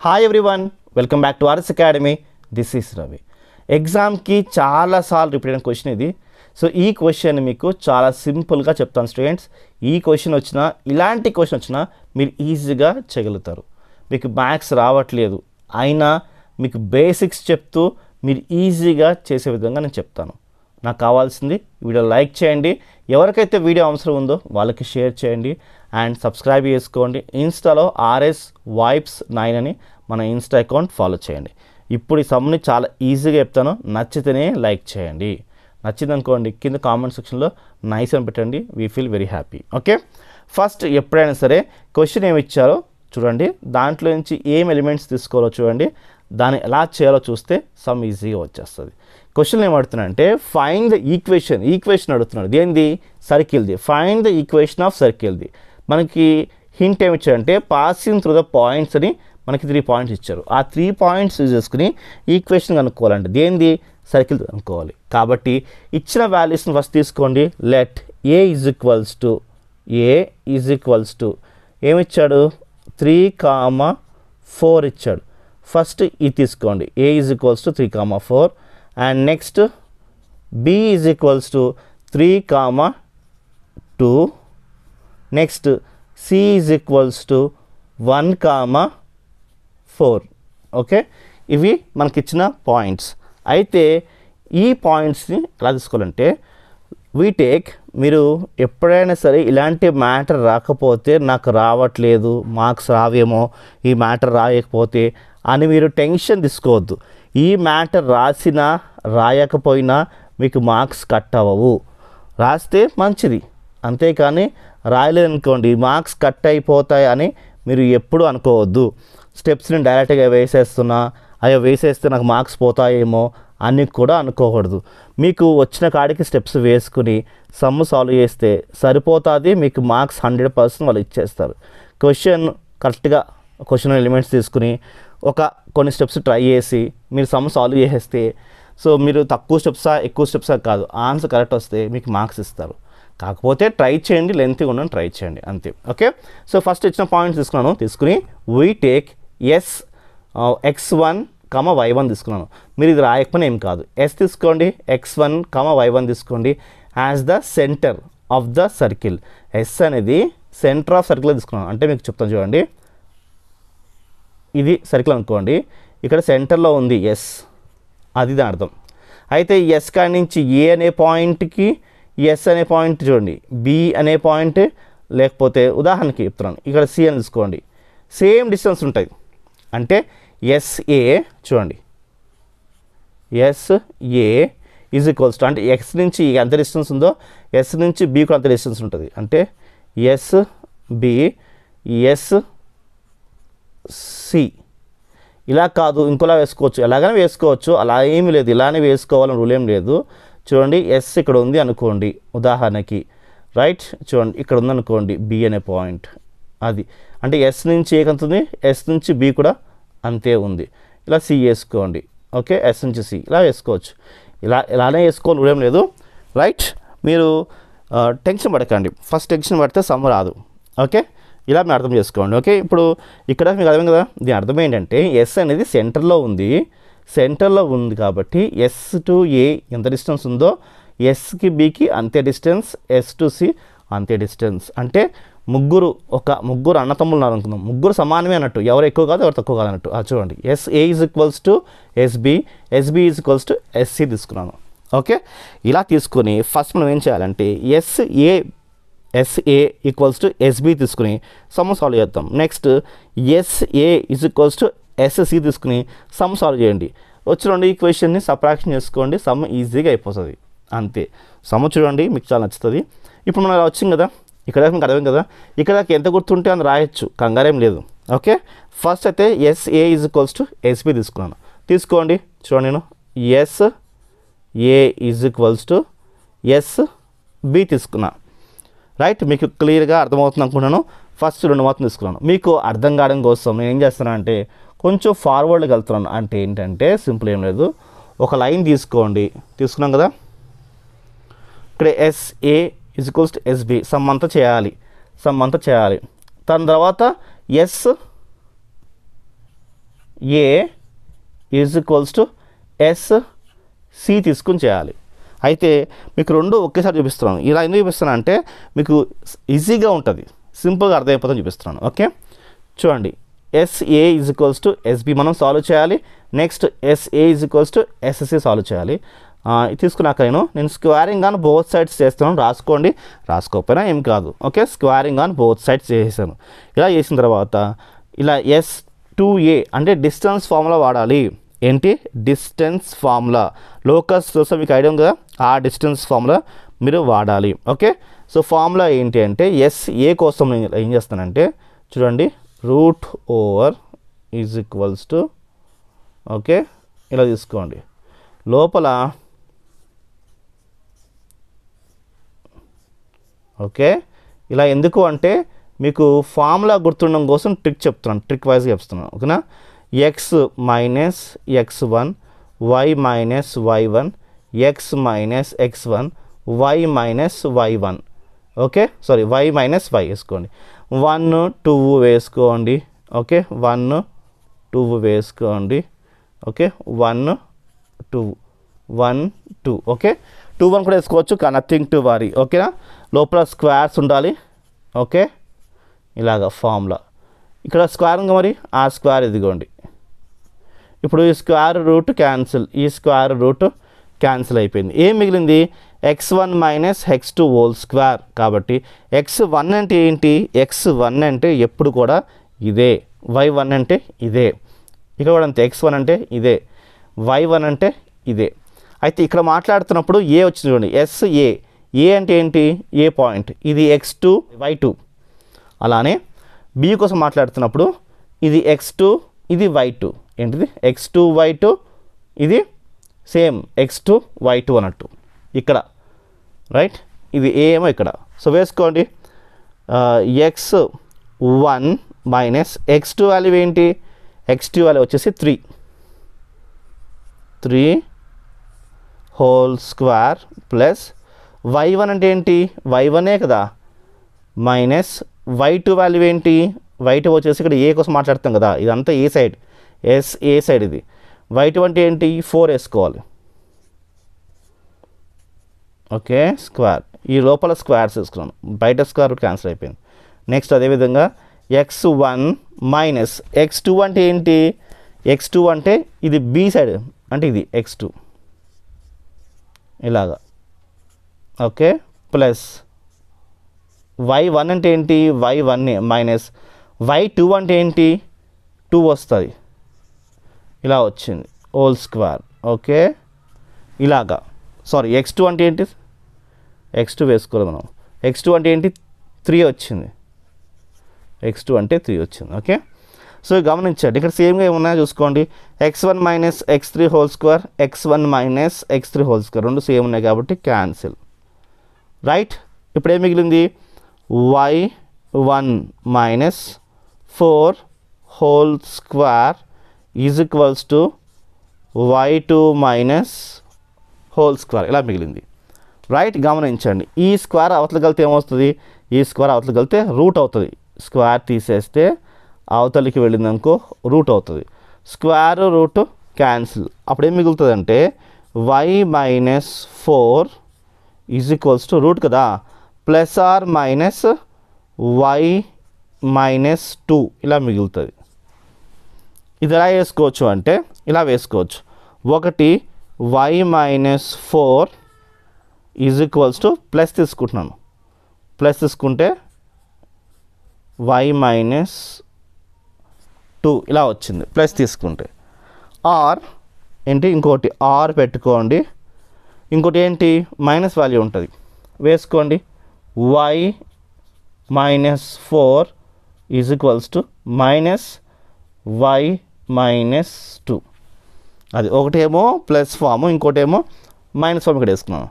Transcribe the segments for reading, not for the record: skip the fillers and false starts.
Hi everyone, welcome back to RS academy. This is Ravi. ఎగ్జామ్కి చాలాసార్లు repeat అయిన question ఇది. సో ఈ క్వశ్చన్ మీకు చాలా సింపుల్గా చెప్తాను స్టూడెంట్స్. ఈ క్వశ్చన్ వచ్చినా, ఇలాంటి క్వశ్చన్ వచ్చినా మీరు ఈజీగా చేయగలుగుతారు. మీకు మ్యాథ్స్ రావట్లేదు అయినా మీకు బేసిక్స్ చెప్తూ మీరు ఈజీగా చేసే విధంగా నేను చెప్తాను. నాకు కావాల్సింది వీడియో లైక్ చేయండి, ఎవరికైతే వీడియో అవసరం ఉందో వాళ్ళకి షేర్ చేయండి అండ్ సబ్స్క్రైబ్ చేసుకోండి. ఇన్స్టాలో ఆర్ఎస్ వైబ్స్ 9 అని మన ఇన్స్టా అకౌంట్ ఫాలో చేయండి. ఇప్పుడు ఈ సమ్ని చాలా ఈజీగా చెప్తాను, నచ్చితేనే లైక్ చేయండి. నచ్చిందనుకోండి కింద కామెంట్ సెక్షన్లో నైస్ అని పెట్టండి. We feel very happy. Okay, first ఎప్పుడైనా సరే క్వశ్చన్ ఏమి ఇచ్చారో చూడండి, దాంట్లో నుంచి ఏం ఎలిమెంట్స్ తీసుకోవాలో చూడండి, దాన్ని ఎలా చేయాలో చూస్తే సమ్ ఈజీగా వచ్చేస్తుంది. క్వశ్చన్ ఏమడుతున్నాడంటే ఫైండ్ ద ఈక్వేషన్ అడుగుతున్నాడు. దేనిది? సర్కిల్ది. ఫైండ్ ద ఈక్వేషన్ ఆఫ్ సర్కిల్ది. మనకి హింట్ ఏమి ఇచ్చారంటే పాసింగ్ త్రూ ద పాయింట్స్ అని మనకి 3 పాయింట్స్ ఇచ్చారు. ఆ 3 పాయింట్స్ యూజ్ చేసుకుని ఈక్వేషన్ కనుక్కోవాలంటే దేనిది? సర్కిల్ కనుక్కోవాలి. కాబట్టి ఇచ్చిన వాల్యూస్ని ఫస్ట్ తీసుకోండి. Let A is equals to ఏమిచ్చాడు? 3,4 ఇచ్చాడు. ఫస్ట్ ఇది తీసుకోండి, A is equals to 3,4 and next B is equals to 3,2 next C is equals to 1,4. Okay, ఇవి మనకిచ్చిన పాయింట్స్. అయితే ఈ పాయింట్స్ని ఎలా తీసుకోవాలంటే మీరు ఎప్పుడైనా సరే ఇలాంటి మ్యాటర్ రాకపోతే నాకు రావట్లేదు, మార్క్స్ రావేమో, ఈ మ్యాటర్ రాయకపోతే అని మీరు టెన్షన్ తీసుకోవద్దు. ఈ మ్యాటర్ రాసినా రాయకపోయినా మీకు మార్క్స్ కట్ అవ్వవు. రాస్తే మంచిది, అంతేకాని రాయలేదనుకోండి మార్క్స్ కట్ అయిపోతాయి అని మీరు ఎప్పుడు అనుకోవద్దు. స్టెప్స్ని డైరెక్ట్గా వేసేస్తే నాకు మార్క్స్ పోతాయేమో అని కూడా అనుకోకూడదు. మీకు వచ్చిన కాడికి స్టెప్స్ వేసుకుని సమ్ సాల్వ్ చేస్తే సరిపోతుంది. మీకు మార్క్స్ 100% వాళ్ళు ఇచ్చేస్తారు. కరెక్ట్గా క్వశ్చన్ ఎలిమెంట్స్ తీసుకుని కొన్ని స్టెప్స్ ట్రై చేసి మీరు సమ్ సాల్వ్ చేసేస్తే, సో మీరు తక్కువ స్టెప్సా ఎక్కువ స్టెప్సా కాదు, ఆన్సర్ కరెక్ట్ వస్తే మీకు మార్క్స్ ఇస్తారు. కాకపోతే ట్రై చేయండి, లెంత్గా ఉండని ట్రై చేయండి అంతే. ఓకే, సో ఫస్ట్ ఇచ్చిన పాయింట్స్ తీసుకుని వీ టేక్ x1, y1 తీసుకున్నాను. మీరు ఇది రాయకపోయినా ఏం కాదు, ఎస్ తీసుకోండి, x1, y1 తీసుకోండి as the centre of the circle. S అనేది సెంటర్ ఆఫ్ సర్కిల్ తీసుకున్నాను. అంటే మీకు చెప్తాను చూడండి, ఇది సర్కిల్ అనుకోండి, ఇక్కడ సెంటర్లో ఉంది ఎస్, అది దాని అర్థం. అయితే ఎస్ కాడి నుంచి ఏ అనే పాయింట్కి ఎస్ అనే పాయింట్ చూడండి, బి అనే పాయింట్, లేకపోతే ఉదాహరణకి చెప్తున్నాను ఇక్కడ సి అని తీసుకోండి, సేమ్ డిస్టెన్స్ ఉంటుంది. అంటే ఎస్ఏ చూడండి, ఎస్ఏ ఈజ్ ఈక్వల్స్ టు, అంటే ఎక్స్ నుంచి ఎంత డిస్టెన్స్ ఉందో ఎస్ నుంచి బి కూడా అంత డిస్టెన్స్ ఉంటుంది. అంటే ఎస్ బి ఎస్ సి. ఇలా కాదు ఇంకోలా వేసుకోవచ్చు, ఎలాగైనా వేసుకోవచ్చు, అలా ఏమీ లేదు, ఇలానే వేసుకోవాలని రూల్ ఏం లేదు. చూడండి ఎస్ ఇక్కడ ఉంది అనుకోండి ఉదాహరణకి, రైట్, చూడండి ఇక్కడ ఉందనుకోండి బి అనే పాయింట్, అది అంటే ఎస్ నుంచి ఏ కంతుంది, ఎస్ నుంచి బి కూడా అంతే ఉంది. ఇలా సి వేసుకోండి. ఓకే, ఎస్ నుంచి సి ఇలా వేసుకోవచ్చు, ఇలానే వేసుకోవాలి, రూల్ ఏం లేదు. రైట్, మీరు టెన్షన్ పడకండి, ఫస్ట్ టెన్షన్ పడితే సమ్ రాదు. ఓకే, ఇలా మీరు అర్థం చేసుకోండి. ఓకే, ఇప్పుడు ఇక్కడ మీకు అర్థం కదా, దీని అర్థం ఏంటంటే ఎస్ అనేది సెంటర్లో ఉంది కాబట్టి ఎస్ టు ఏ ఎంత డిస్టెన్స్ ఉందో ఎస్కి బికి అంతే డిస్టెన్స్, ఎస్ టు సి అంతే డిస్టెన్స్. అంటే ముగ్గురు అన్నతమ్ములు ఉన్నారు అనుకుందాం, ముగ్గురు సమానమే అన్నట్టు, ఎవరు ఎక్కువ కాదు ఎవరు తక్కువ కాదు అన్నట్టు. చూడండి SA is equals to SB is equals to SC తీసుకున్నాను. ఓకే, ఇలా తీసుకొని ఫస్ట్ మనం ఏం చేయాలంటే ఎస్ఏ ఈక్వల్స్ టు ఎస్బి తీసుకుని సమ్ సాల్వ్ చేద్దాం. Next SA is equals to SC తీసుకుని సమ్ సాల్వ్ చేయండి. వచ్చిన ఈక్వేషన్ని సబ్ట్రాక్షన్ చేసుకోండి, సమ్ ఈజీగా అయిపోతుంది అంతే. సమ్ చూడండి మీకు చాలా నచ్చుతుంది. ఇప్పుడు మనం వచ్చింది కదా, ఇక్కడ మీకు అర్థం కదా, ఇక్కడ ఎంత గుర్తుంటే అని రాయొచ్చు, కంగారేం లేదు. ఓకే, ఫస్ట్ అయితే SA is equals to SB తీసుకున్నాను. తీసుకోండి చూడండి, నేను SA is equals to SB తీసుకున్నా. రైట్, మీకు క్లియర్గా అర్థమవుతుంది అనుకుంటున్నాను. ఫస్ట్ 2 మాత్రం తీసుకున్నాను. మీకు అర్థం కావడం కోసం నేను ఏం చేస్తున్నాను అంటే కొంచెం ఫార్వర్డ్కి వెళ్తున్నాను. అంటే ఏంటంటే సింపుల్ ఏం లేదు, ఒక లైన్ తీసుకున్నాం కదా, ఇక్కడ SA is equals to SB sum అంతా చేయాలి. దాని తర్వాత A is equals to S C తీసుకుని చేయాలి. అయితే మీకు రెండు ఒకేసారి చూపిస్తున్నాను. ఇలా ఎందుకు చూపిస్తున్నాను అంటే మీకు ఈజీగా ఉంటుంది, సింపుల్గా అర్థమైపోతుంది చూపిస్తున్నాను. ఓకే, చూడండి. SA is equals to SB మనం సాల్వ్ చేయాలి. Next SA is equals to SSC solve చేయాలి. తీసుకున్నాక నేను స్క్వేరింగ్ ఆన్ బోత్ సైడ్స్ చేస్తున్నాను. రాసుకోండి, రాసుకోకపోయినా ఏం కాదు. Okay, squaring on both sides చేసేసాను. ఇలా చేసిన తర్వాత ఇలా S2A అంటే డిస్టెన్స్ ఫార్ములా వాడాలి. ఏంటి డిస్టెన్స్ ఫార్ములా, లోకస్ కోసం మీకు ఐడియా ఉంది కదా, ఆ డిస్టెన్స్ ఫార్ములా మీరు వాడాలి. ఓకే, సో ఫార్ములా ఏంటి అంటే ఎస్ఏ కోసం నేను ఏం చేస్తానంటే చూడండి, root over is equals to okay ఇలా తీసుకోండి. లోపల ఓకే ఇలా ఎందుకు అంటే మీకు ఫార్ములా గుర్తుండడం కోసం ట్రిక్ చెప్తున్నాను, ట్రిక్ వైజ్గా చెప్తున్నాను. ఓకేనా, X minus x1 y minus y1 X minus x1 y minus y1 okay sorry y minus y వేసుకోండి. 1 2 వేసుకోండి. ఓకే 1 2 వేసుకోండి. ఓకే 1 2 1 2 ఓకే 2 1 కూడా వేసుకోవచ్చు, కానీ నథింగ్ టు వరీ. ఓకేనా, లోపల స్క్వేర్స్ ఉండాలి. ఓకే ఇలాగా ఫార్ములా ఇక్కడ స్క్వేర్ ఉంది, మరి ఆ స్క్వేర్ ఇదిగోండి. ఇప్పుడు ఈ స్క్వేర్ రూట్ క్యాన్సిల్, ఈ స్క్వేర్ రూట్ క్యాన్సిల్ అయిపోయింది. ఏం మిగిలింది x1 minus x2 whole square. కాబట్టి x1 అంటే ఏంటి, x1 అంటే ఎప్పుడు కూడా ఇదే, y1 అంటే ఇదే, ఇక్కడ కూడా అంతే, x1 అంటే ఇదే, y1 అంటే ఇదే. అయితే ఇక్కడ మాట్లాడుతున్నప్పుడు ఏ వచ్చింది చూడండి, ఎస్ఏ, ఏ అంటే ఏంటి, ఏ పాయింట్, ఇది x2 y2. అలానే బి కోసం మాట్లాడుతున్నప్పుడు ఇది x2 ఇది y2, ఏంటిది x2 y2, ఇది సేమ్ x2 y2 అన్నట్టు ఇక్కడ, రైట్. ఇది ఏ ఏమో ఇక్కడ. సో వేసుకోండి, x1 మైనస్ x2 వాల్యూ ఏంటి, x2 వాల్యూ వచ్చేసి 3 హోల్ స్క్వేర్ ప్లస్ y1 అంటే ఏంటి, y1ఏ కదా, మైనస్ y2 వాల్యూ ఏంటి, y2 వచ్చేసి ఇక్కడ ఏ కోసం మాట్లాడుతాం కదా, ఇదంతా ఏ సైడ్, ఏ సైడ్ ఇది. y2 అంటే ఏంటి 4 వేసుకోవాలి. ఓకే స్క్వేర్, ఈ లోపల స్క్వేర్స్ వేసుకున్నాను, బయట స్క్వేర్ రూట్ క్యాన్సిల్ అయిపోయింది. నెక్స్ట్ అదేవిధంగా x1 మైనస్ x2 అంటే ఏంటి, x2 అంటే ఇది బి సైడ్, అంటే ఇది x2 ఇలాగా. ఓకే ప్లస్ y1 అంటే ఏంటి, y1 మైనస్ y2 అంటే ఏంటి 2 వస్తుంది, ఇలా వచ్చింది హోల్ స్క్వేర్. ఓకే ఇలాగా, సారీ x2 అంటే ఏంటి, x2 వేసుకోవాలి మనం, x2 అంటే ఏంటి 3 వచ్చింది, x2 అంటే 3 వచ్చింది. ఓకే సో గమనించండి, ఇక్కడ సేమ్గా ఏమున్నాయో చూసుకోండి, x1 minus x3 whole square, x1 minus x3 whole square రెండు సేమ్ ఉన్నాయి కాబట్టి క్యాన్సిల్, రైట్. ఇప్పుడు ఏం మిగిలింది, y1 minus 4 whole square is equals to y2 minus hole square ఇలా మిగిలింది, రైట్. గమనించండి, ఈ స్క్వేర్ అవతలకి వెళ్తే ఏమవుతుంది, ఈ స్క్వేర్ అవతలకి వెళ్తే రూట్ అవుతుంది, స్క్వేర్ తీసేస్తే అవతలికి వెళ్ళిందనుకో రూట్ అవుతుంది, స్క్వేర్ రూట్ క్యాన్సిల్. అప్పుడు ఏం మిగులుతుంది అంటే y minus 4 is equals to root కదా, plus R minus y minus 2 ఇలా మిగులుతుంది. ఇది ఎలా వేసుకోవచ్చు అంటే ఇలా వేసుకోవచ్చు, ఒకటి y minus 4 is equals to plus తీసుకుంటున్నాను, ప్లస్ తీసుకుంటే y మైనస్ 2 ఇలా వచ్చింది ప్లస్ తీసుకుంటే, ఆర్ ఏంటి ఇంకోటి ఆర్ పెట్టుకోండి, ఇంకోటి ఏంటి మైనస్ వాల్యూ ఉంటుంది వేసుకోండి, y minus 4 is equals to minus y minus 2. అది ఒకటేమో ప్లస్ ఫాము, ఇంకోటేమో మైనస్ ఫామ్ ఇక్కడ వేసుకున్నాను,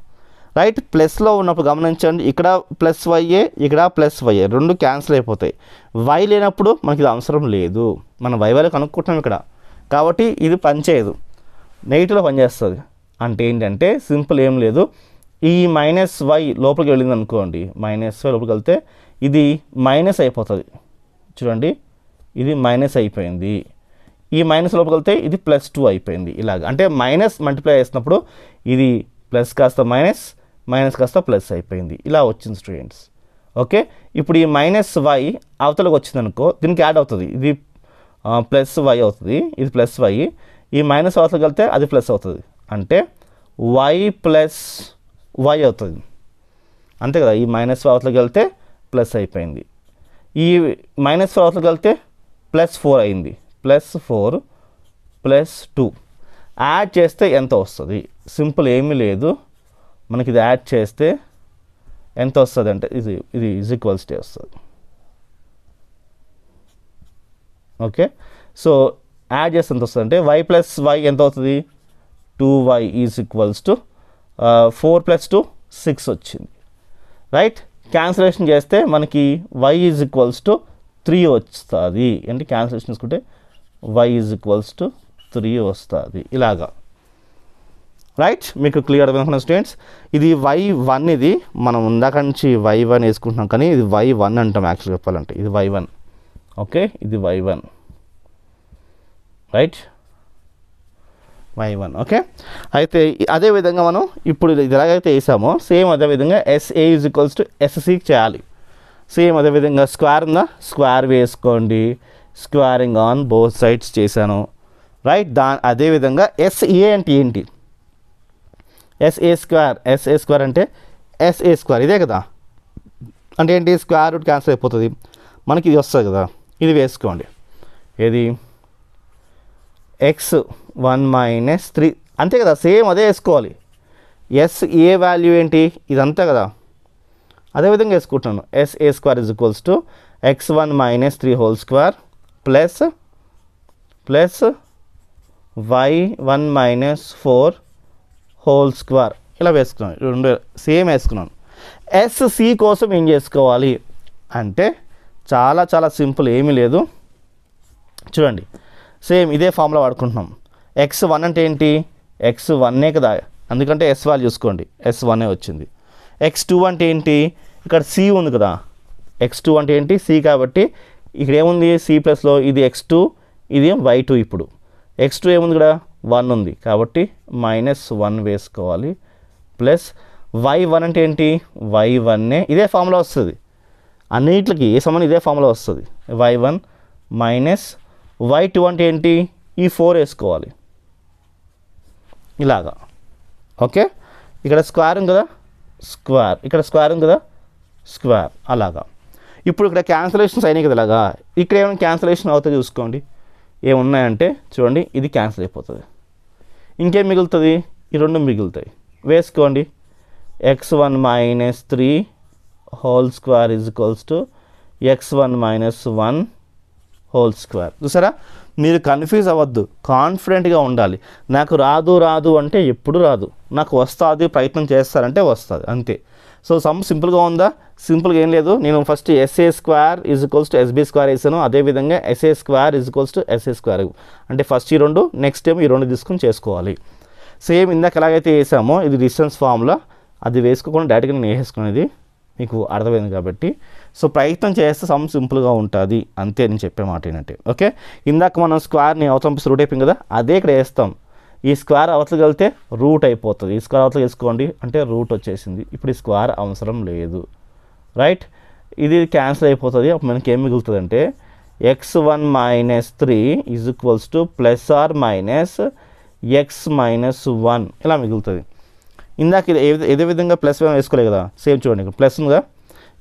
రైట్. ప్లస్లో ఉన్నప్పుడు గమనించండి, ఇక్కడ ప్లస్ వైఏ, ఇక్కడ ప్లస్ వైఏ రెండు క్యాన్సిల్ అయిపోతాయి. వై లేనప్పుడు మనకి ఇది అవసరం లేదు, మనం వై వాల్యూ కనుక్కుంటున్నాం ఇక్కడ, కాబట్టి ఇది పనిచేయదు, నెగిటివ్లో పనిచేస్తుంది. అంటే ఏంటంటే సింపుల్ ఏం లేదు, ఈ మైనస్ వై లోపలికి వెళ్ళింది అనుకోండి, మైనస్ వై లోపలికి వెళ్తే ఇది మైనస్ అయిపోతుంది, చూడండి ఇది మైనస్ అయిపోయింది, ఈ మైనస్ లోపలికి వెళ్తే ఇది +2 అయిపోయింది. ఇలాగ అంటే మైనస్ మల్టిప్లై చేసినప్పుడు ఇది ప్లస్ కాస్త మైనస్, మైనస్ కాస్త ప్లస్ అయిపోయింది. ఇలా వచ్చింది స్టూడెంట్స్. ఓకే, ఇప్పుడు ఈ -y అవతలకు వచ్చింది అనుకో, దీనికి యాడ్ అవుతుంది. ఇది +y అవుతుంది, ఇది +y. ఈ మైనస్ అవతలకు వెళ్తే అది ప్లస్ అవుతుంది, అంటే y + y అవుతుంది. అంతే కదా, ఈ -y అవతలకు వెళ్తే ప్లస్ అయిపోయింది. ఈ -4 అవతలకు వెళ్తే +4 అయింది. +4 + 2 యాడ్ చేస్తే ఎంత వస్తుంది? సింపుల్, ఏమీ లేదు. మనకి ఇది యాడ్ చేస్తే ఎంత వస్తుంది అంటే ఇది = వస్తుంది. ఓకే, సో యాడ్ చేస్తే ఎంత వస్తుంది అంటే y + y ఎంత అవుతుంది? 2y = 4 + 2 6 వచ్చింది. రైట్, క్యాన్సిలేషన్ చేస్తే మనకి y = 3 వస్తుంది. అంటే క్యాన్సిలేషన్ తీసుకుంటే y = 3 వస్తుంది. ఇలాగా. రైట్, మీకు క్లియర్ అర్థమవుతున్న స్టూడెంట్స్. ఇది y1, ఇది మనం ఇందాక నుంచి y1 వేసుకుంటున్నాం, కానీ ఇది y1 అంటాం యాక్చువల్గా చెప్పాలంటే. ఇది y1. ఓకే, ఇది y1. Right, y1. ఓకే, అయితే అదేవిధంగా మనం ఇప్పుడు ఇది ఎలాగైతే వేసామో సేమ్ అదేవిధంగా SA = SC చేయాలి. సేమ్ అదేవిధంగా స్క్వేర్ ఉందా, స్క్వేర్ వేసుకోండి. స్క్వేరింగ్ ఆన్ బోత్ సైడ్స్ చేశాను. రైట్, అదేవిధంగా SA అంటే ఏంటి? SA² అంటే SA² ఇదే కదా. అంటే ఏంటి? స్క్వేర్ రూట్ క్యాన్సిల్ అయిపోతుంది, మనకి ఇది వస్తుంది కదా. ఇది వేసుకోండి. ఏది? x1 - 3 అంతే కదా, సేమ్ అదే వేసుకోవాలి. SA వాల్యూ ఏంటి? ఇదంతా కదా, అదేవిధంగా వేసుకుంటున్నాను. SA² = x1 - 3 whole square plus y1 - 4 whole square. ఇలా వేసుకున్నాను. రెండు సేమ్ వేసుకున్నాను. SC కోసం ఏం చేసుకోవాలి అంటే చాలా చాలా సింపుల్, ఏమీ లేదు. చూడండి, సేమ్ ఇదే ఫార్ములా వాడుకుంటున్నాం. x1 అంటే ఏంటి? x1 కదా, ఎందుకంటే S వాల్యూ చూసుకోండి, S1 వచ్చింది. x2 అంటే ఏంటి? ఇక్కడ C ఉంది కదా. x2 అంటే ఏంటి? C కాబట్టి ఇక్కడ ఏముంది? C+లో ఇది x2, ఇది y2. ఇప్పుడు x2 ఏముంది ఇక్కడ? 1 ఉంది కాబట్టి -1 వేసుకోవాలి. ప్లస్ y1 అంటే ఏంటి? y1 ఇదే ఫార్ములా వస్తుంది అన్నిటికి, ఏ సమానం ఇదే ఫార్ములా వస్తుంది. y1 మైనస్ y2 అంటే ఏంటి? ఈ 4 వేసుకోవాలి ఇలాగా. ఓకే, ఇక్కడ స్క్వేర్ ఉంది కదా, స్క్వేర్, ఇక్కడ స్క్వేర్ ఉంది కదా, స్క్వేర్, అలాగా. ఇప్పుడు ఇక్కడ క్యాన్సిలేషన్స్ అయినాయి కదా ఇలాగా. ఇక్కడ ఏమైనా క్యాన్సిలేషన్ అవుతుంది చూసుకోండి. ఏమున్నాయంటే చూడండి, ఇది క్యాన్సిల్ అయిపోతుంది. ఇంకేం మిగులుతుంది? ఈ రెండు మిగులుతాయి, వేసుకోండి. x1 - 3 whole square = x1 - 1 whole square. చూసారా, మీరు కన్ఫ్యూజ్ అవ్వద్దు, కాన్ఫిడెంట్గా ఉండాలి. నాకు రాదు అంటే ఎప్పుడు రాదు, నాకు వస్తుంది, ప్రయత్నం చేస్తారంటే వస్తుంది, అంతే. సో సమ్ సింపుల్గా ఉందా? సింపుల్గా ఏం లేదు. నేను ఫస్ట్ SA² = SB² వేసాను. అదేవిధంగా SA² = SA². అంటే ఫస్ట్ ఈ రెండు, నెక్స్ట్ టైం ఈ రెండు తీసుకొని చేసుకోవాలి. సేమ్ ఇందాక ఎలాగైతే వేసామో ఇది డిస్టెన్స్ ఫార్ములా, అది వేసుకోకుండా డైరెక్ట్గా నేను వేసుకునేది, మీకు అర్థమైంది కాబట్టి. సో ప్రయత్నం చేస్తే సమ్ సింపుల్గా ఉంటుంది, అంతే నేను చెప్పే మాట ఏంటంటే. ఓకే, ఇందాక మనం స్క్వేర్ని అవతల రూట్ అయిపోయింది కదా, అదే ఇక్కడ వేస్తాం. ఈ స్క్వేర్ అవతలకి వెళ్తే రూట్ అయిపోతుంది. ఈ స్క్వేర్ అవతలకి వేసుకోండి అంటే రూట్ వచ్చేసింది. ఇప్పుడు ఈ స్క్వేర్ అవసరం లేదు. రైట్, ఇది క్యాన్సిల్ అయిపోతుంది. అప్పుడు మనకి ఏం మిగులుతుంది అంటే x1 - 3 = ± x - 1 ఇలా మిగులుతుంది. ఇందాక ఏదే విధంగా +1 వేసుకోలేదు కదా, సేమ్ చూడండి, ఇక్కడ ప్లస్ ఉందిగా,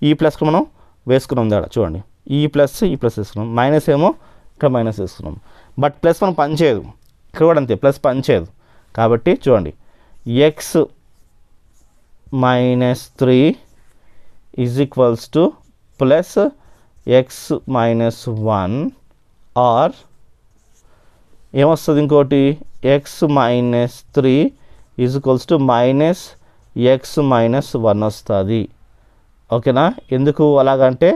ఈ ప్లస్కి మనం వేసుకున్నాం కదా, చూడండి, ఈ ప్లస్ వేసుకున్నాం, మైనస్ ఏమో ఇక్కడ మైనస్ వేసుకున్నాం. బట్ ప్లస్ మనం పనిచేయదు, ఇక్కడ కూడా అంతే, ప్లస్ పనిచేయదు. కాబట్టి చూడండి, x - 3 = x - 1 ఆర్ ఏమొస్తుంది ఇంకోటి x - 3 - x - 1 వస్తుంది. ఓకేనా? ఎందుకు అలాగంటే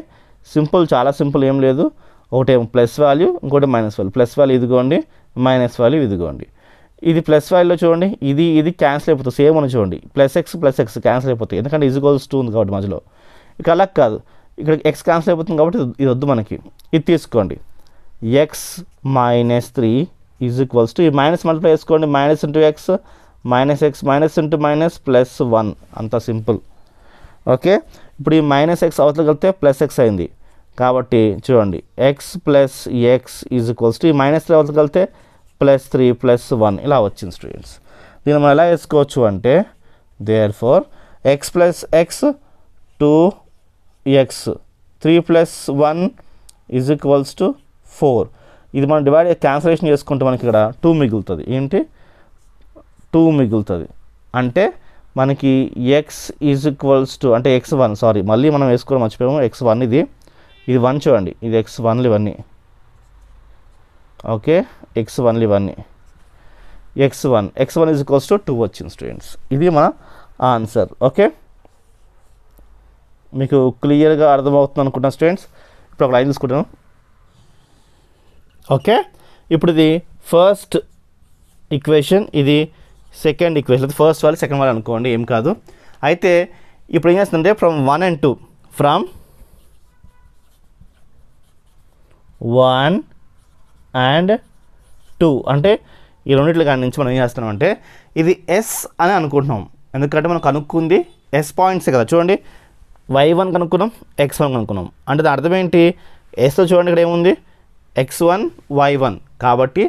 సింపుల్, చాలా సింపుల్, ఏం లేదు. ఒకటేమో ప్లస్ వాల్యూ, ఇంకోటి మైనస్ వాల్యూ. ప్లస్ వాల్యూ ఇదిగోండి, మైనస్ వాల్యూ ఇదిగోండి. ఇది ప్లస్ వాల్యూలో చూడండి, ఇది క్యాన్సిల్ అయిపోతుంది. సేమ్ అని చూడండి, +x క్యాన్సిల్ అయిపోతుంది, ఎందుకంటే = 2 ఉంది కాబట్టి మధ్యలో. ఇక్కడ అలా కాదు, ఇక్కడ x క్యాన్సిల్ అయిపోతుంది కాబట్టి ఇది వద్దు మనకి. ఇది తీసుకోండి, X minus 3 is equals to ఈ మైనస్ మల్టిప్లై చేసుకోండి, minus into X minus into minus plus 1, అంత సింపుల్. ఓకే, ఇప్పుడు ఈ మైనస్ ఎక్స్ అవతలకి వెళ్తే ప్లస్ ఎక్స్ అయింది కాబట్టి చూడండి X plus X is equals to ఈ మైనస్ 3 అవతలకి వెళ్తే ప్లస్ 3 ప్లస్ 1 ఇలా వచ్చింది స్టూడెంట్స్. దీన్ని మనం ఎలా వేసుకోవచ్చు అంటే therefore X plus X 2x 3 plus 1 is equals to 4. ఇది మనం డివైడ్ క్యాన్సలేషన్ చేసుకుంటే మనకి ఇక్కడ 2 మిగులుతుంది. ఏంటి 2 మిగులుతుంది అంటే మనకి ఎక్స్ ఈజ్ ఈక్వల్స్ టు అంటే x1 సారీ మళ్ళీ మనం వేసుకోవడం మర్చిపోయాము. x1 ఇది 1 చూడండి, ఇది x1లు ఇవన్నీ. ఓకే, x1లు ఇవన్నీ x1 ఈజ్ ఈక్వల్స్ టు 2 వచ్చింది స్టూడెంట్స్. ఇది మన ఆన్సర్. ఓకే, మీకు క్లియర్గా అర్థమవుతుంది అనుకుంటున్నాను స్టూడెంట్స్. ఇప్పుడు ఒక లైన్ తీసుకుంటాను. ఓకే, ఇప్పుడు ఇది ఫస్ట్ ఈక్వేషన్, ఇది సెకండ్ ఈక్వేషన్. ఫస్ట్ వాళ్ళు సెకండ్ వాళ్ళు అనుకోండి, ఏం కాదు. అయితే ఇప్పుడు ఏం చేస్తుందంటే ఫ్రమ్ 1 and 2 ఫ్రమ్ 1 and 2 అంటే ఈ రెండింటి కాడి నుంచి మనం ఏం చేస్తున్నాం అంటే ఇది ఎస్ అని అనుకుంటున్నాం. ఎందుకంటే మనం కనుక్కుంది ఎస్ పాయింట్సే కదా. చూడండి y1 కనుక్కున్నాం, x1 కనుక్కున్నాం. అంటే దాని అర్థం ఏంటి, ఎస్లో చూడండి ఇక్కడ ఏముంది x1 y1 కాబట్టి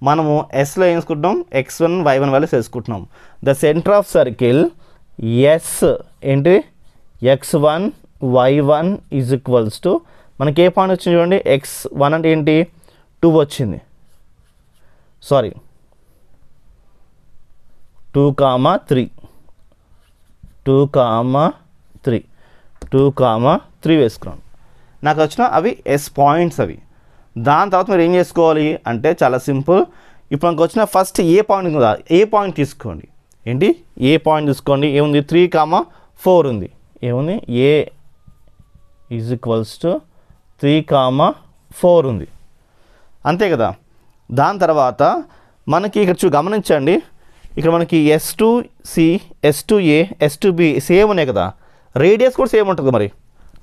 మనము ఎస్లో ఏం వేసుకుంటున్నాం x1 y1 వాల్యూస్ వేసుకుంటున్నాం. The centre of circle S ఏంటి x1 y1 is equals to మనకి ఏ పాయింట్ వచ్చింది చూడండి x1 అంటే ఏంటి 2 వచ్చింది, సారీ 2,3 వేసుకున్నాను. నాకు వచ్చిన అవి ఎస్ పాయింట్స్ అవి. దాని తర్వాత మీరు ఏం చేసుకోవాలి అంటే చాలా సింపుల్. ఇప్పుడు మనకు వచ్చిన ఫస్ట్ ఏ పాయింట్ కదా, ఏ పాయింట్ తీసుకోండి. ఏంటి ఏ పాయింట్ తీసుకోండి. ఏముంది 3,4 ఉంది. ఏముంది ఏ ఈజ్ ఈక్వల్స్ టు 3,4 ఉంది, అంతే కదా. దాని తర్వాత మనకి ఇక్కడ గమనించండి, ఇక్కడ మనకి S2C S2A S2B సేమ్ ఉన్నాయి కదా, రేడియస్ కూడా సేమ్ ఉంటుంది మరి.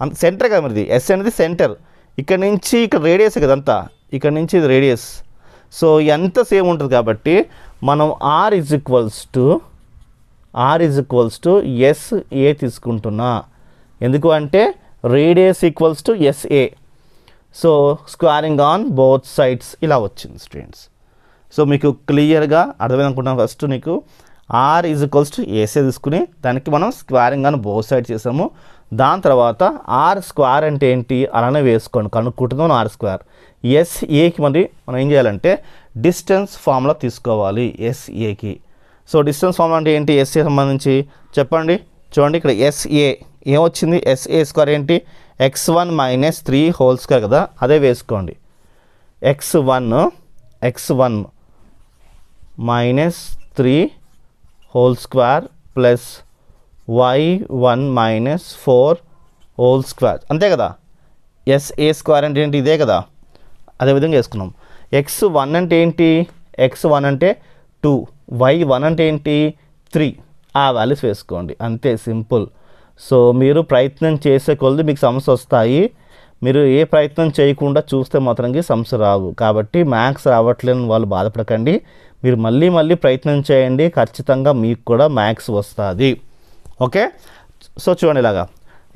అంత సెంటర్ కదా మరి, ఇది ఎస్ అనేది సెంటర్, ఇక్కడ నుంచి ఇక్కడ రేడియస్ కదా అంతా, ఇక్కడ నుంచి ఇది రేడియస్. సో ఎంత సేమ్ ఉంటుంది కాబట్టి మనం R is equals to SA తీసుకుంటున్నా. ఎందుకు అంటే radius equals to SA. So squaring on both sides ఇలా వచ్చింది స్టూడెంట్స్. సో మీకు క్లియర్గా అర్థమైంది అనుకుంటున్నాను. ఫస్ట్ నీకు R is equals to SA తీసుకుని దానికి మనం స్క్వేరింగ్ ఆన్ బోత్ సైడ్స్ చేసాము. దాని తర్వాత R స్క్వేర్ అంటే ఏంటి అలానే వేసుకోండి, కనుక్కుంటున్నాం R స్క్వేర్. SAకి మరి మనం ఏం చేయాలంటే డిస్టెన్స్ ఫార్ములా తీసుకోవాలి SAకి. సో డిస్టెన్స్ ఫార్ములా అంటే ఏంటి SA సంబంధించి చెప్పండి. చూడండి ఇక్కడ SA ఏమొచ్చింది, SA స్క్వేర్ ఏంటి x1 మైనస్ 3 హోల్ స్క్వేర్ కదా, అదే వేసుకోండి. x1 minus 3 whole square plus y1 minus 4 whole square, అంతే కదా. SA స్క్వేర్ అంటే ఏంటి ఇదే కదా, అదేవిధంగా వేసుకున్నాం. x1 అంటే ఏంటి, x1 అంటే 2, y1 అంటే ఏంటి 3, ఆ వాల్యూస్ వేసుకోండి, అంతే సింపుల్. సో మీరు ప్రయత్నం చేసే కొలది మీకు సమస్య వస్తాయి. మీరు ఏ ప్రయత్నం చేయకుండా చూస్తే మాత్రంకి సమస్య రావు. కాబట్టి మ్యాథ్స్ రావట్లేని వాళ్ళు బాధపడకండి, మీరు మళ్ళీ ప్రయత్నం చేయండి, ఖచ్చితంగా మీకు కూడా మ్యాథ్స్ వస్తుంది. ఓకే, సో చూడండి ఇలాగా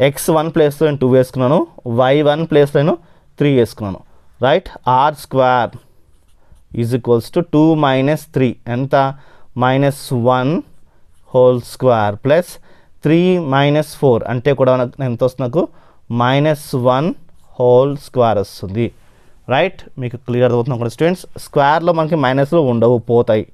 x1 ప్లేస్లో నేను 2 వేసుకున్నాను, y1 ప్లేస్లో నేను 3 వేసుకున్నాను. Right, R square is equals to 2 minus 3 ఎంత minus 1 whole square plus 3 minus 4 అంటే కూడా ఎంత వస్తుంది నాకు -1 హోల్ స్క్వేర్ వస్తుంది. రైట్, మీకు క్లియర్ అవుతుంది అనుకోండి స్టూడెంట్స్. స్క్వేర్లో మనకి మైనస్లు ఉండవు, పోతాయి.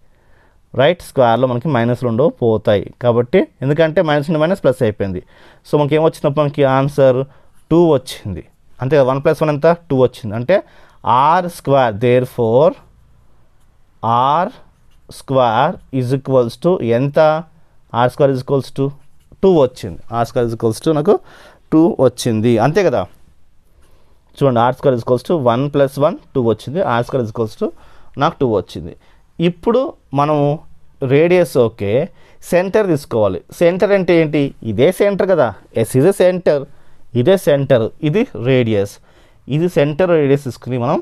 రైట్, స్క్వేర్లో మనకి మైనస్లు ఉండవు, పోతాయి. కాబట్టి ఎందుకంటే మైనస్ నుండి మైనస్ ప్లస్ అయిపోయింది. సో మనకి ఏమొచ్చినప్పుడు మనకి ఆన్సర్ 2 వచ్చింది, అంతే కదా. 1 + 1 ఎంత 2 వచ్చింది. అంటే R square, therefore R square is equals to ఎంత, R square is equals to 2 వచ్చింది. R square is equals to నాకు 2 వచ్చింది, అంతే కదా. చూడండి R square is equals to 1 + 1 2 వచ్చింది, R square is equals to నాకు 2 వచ్చింది. ఇప్పుడు మనము రేడియస్ ఓకే, సెంటర్ తీసుకోవాలి. సెంటర్ అంటే ఏంటి, ఇదే సెంటర్ కదా, ఎస్ ఇదే సెంటర్, ఇదే సెంటర్, ఇది రేడియస్, ఇది సెంటర్ రేడియస్ తీసుకుని మనం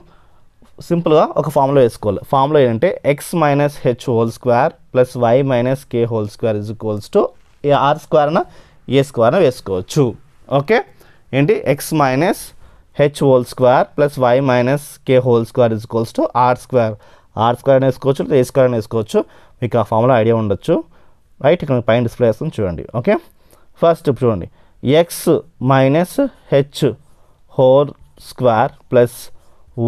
సింపుల్గా ఒక ఫార్ములా వేసుకోవాలి. ఫార్ములా ఏంటంటే X minus H whole square plus Y minus K whole square is equals to R స్క్వేర్న ఏ స్క్వేర్న వేసుకోవచ్చు. ఓకే, ఏంటి X minus H whole square plus Y minus K whole square is equals to R square అని వేసుకోవచ్చు, లేదా ఏ square అని వేసుకోవచ్చు. మీకు ఆ ఫార్ములా ఐడియా ఉండొచ్చు, రైట్. ఇక్కడ పైన డిస్ప్లే చేస్తుంది చూడండి. ఓకే, ఫస్ట్ చూడండి X minus H whole square plus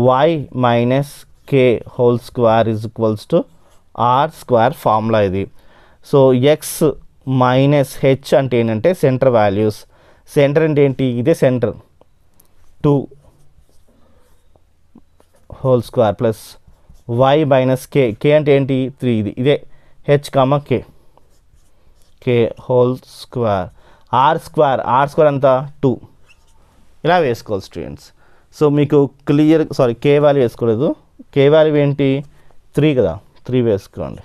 Y minus K whole square is equals to R square formula ఇది. సో ఎక్స్ మైనస్ హెచ్ అంటే ఏంటంటే సెంటర్ వాల్యూస్. సెంటర్ అంటే ఏంటి, ఇదే centre 2 whole square plus Y minus K అంటే ఏంటి 3, ఇదే H comma K whole square. R square అంతా 2. ఇలా వేసుకోవాలి స్టూడెంట్స్. సో మీకు క్లియర్, కే వాల్యూ వేసుకోలేదు, కే వాల్యూ ఏంటి 3 కదా, 3 వేసుకోండి,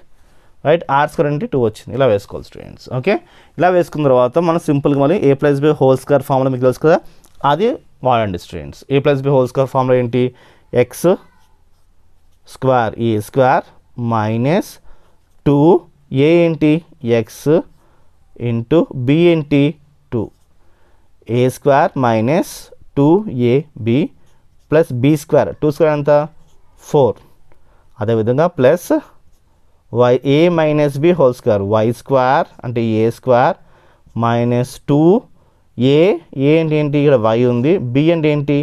రైట్. ఆర్ స్క్వేర్ అంటే 2 వచ్చింది. ఇలా వేసుకోవాలి స్టూడెంట్స్. ఓకే, ఇలా వేసుకున్న తర్వాత మనం సింపుల్గా మళ్ళీ A plus B whole square formula మీకు తెలుసు కదా, అది వాడండి students. A plus B whole square formula ఏంటి, X square A square minus 2 A ఏంటి ఎక్స్ ఇంటూ బి ఏంటి 2 A square minus 2ab plus B square 2 square అంతా 4. అదేవిధంగా plus Y A minus B whole square Y square అంటే A square minus 2 ఏ అంటే ఏంటి ఇక్కడ why ఉంది, బి అంటే ఏంటి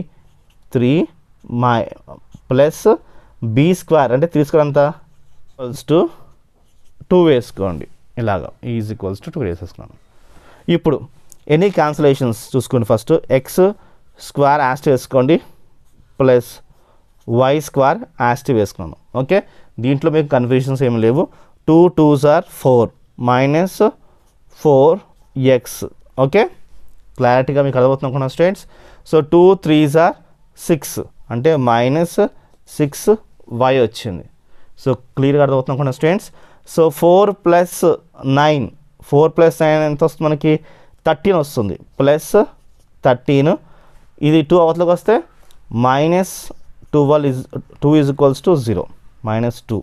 3 ప్లస్ బి స్క్వేర్ అంటే 3 స్క్వేర్ అంతా ఈక్వల్స్ టు 2 వేసుకోండి. ఇలాగా ఈజ్ ఈక్వల్స్ టు 2 వేసేసుకున్నాను. ఇప్పుడు ఎనీ క్యాన్సలేషన్స్ చూసుకోండి. ఫస్ట్ ఎక్స్ స్క్వేర్ యాస్టివ్ వేసుకోండి ప్లస్ వై స్క్వేర్ యాస్టివ్ వేసుకున్నాను. ఓకే, దీంట్లో మీకు కన్ఫ్యూషన్స్ ఏమి లేవు. 2 2s are 4 minus 4x. Okay, క్లారిటీగా మీకు అర్థమవుతుంది అనుకున్నా స్టూడెంట్స్. సో 2 3s are 6 అంటే మైనస్ 6y వచ్చింది. సో క్లియర్గా అర్థమవుతుంది అనుకున్నా స్టూడెంట్స్. సో 4 ప్లస్ 9 ఎంత వస్తుంది మనకి 13 వస్తుంది, ప్లస్ 13 ఇది 2 అవతలకు వస్తే minus 2 is equals to 0 minus 2,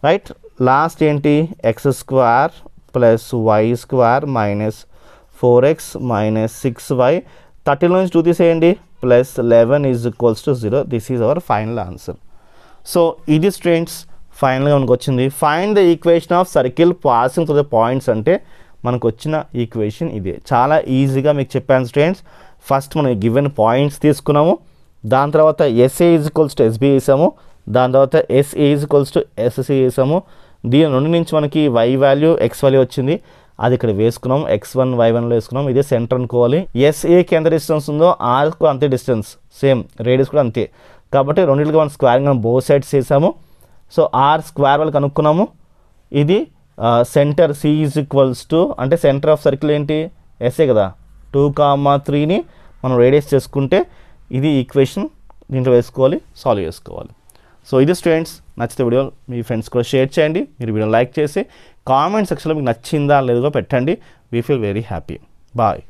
right. Last ఏంటి X square plus y square minus 4x minus 6y. 13 నుంచి 2 తీసేయండి, plus 11 is equals to 0. This is our final answer. So ఇది స్టూడెంట్స్ ఫైనల్గా మనకు వచ్చింది. Find the equation of circle passing to the points అంటే మనకు వచ్చిన ఈక్వేషన్ ఇదే. చాలా ఈజీగా మీకు చెప్పాను స్టూడెంట్స్. ఫస్ట్ మనం గివెన్ పాయింట్స్ తీసుకున్నాము, దాని తర్వాత SA is equals to SB వేసాము, దాని తర్వాత SA is equals to SC వేసాము. దీని నుండి నుంచి మనకి వై వాల్యూ ఎక్స్ వాల్యూ వచ్చింది, అది ఇక్కడ వేసుకున్నాం, x1 y1లో వేసుకున్నాం. ఇదే సెంటర్ అనుకోవాలి. ఎస్ఏకి ఎంత డిస్టెన్స్ ఉందో ఆర్కు అంతే డిస్టెన్స్, సేమ్ రేడియస్ కూడా అంతే. కాబట్టి రెండింటికి మనం స్క్వేరింగ్ మనం బోత్ సైడ్స్ చేసాము. సో ఆర్ స్క్వేర్ వాళ్ళు కనుక్కున్నాము. ఇది centre C is equals to అంటే సెంటర్ ఆఫ్ సర్కిల్ ఏంటి ఎస్ఏ కదా, 2,3ని మనం రేడియస్ చేసుకుంటే ఇది ఈక్వేషన్. దీంట్లో వేసుకోవాలి, సాల్వ్ చేసుకోవాలి. సో ఇది స్టూడెంట్స్, నచ్చితే వీడియో మీ ఫ్రెండ్స్ కూడా షేర్ చేయండి. మీరు వీడియో లైక్ చేసి కామెంట్ సెక్షన్లో మీకు నచ్చిందా లేదో పెట్టండి. We feel very happy. Bye.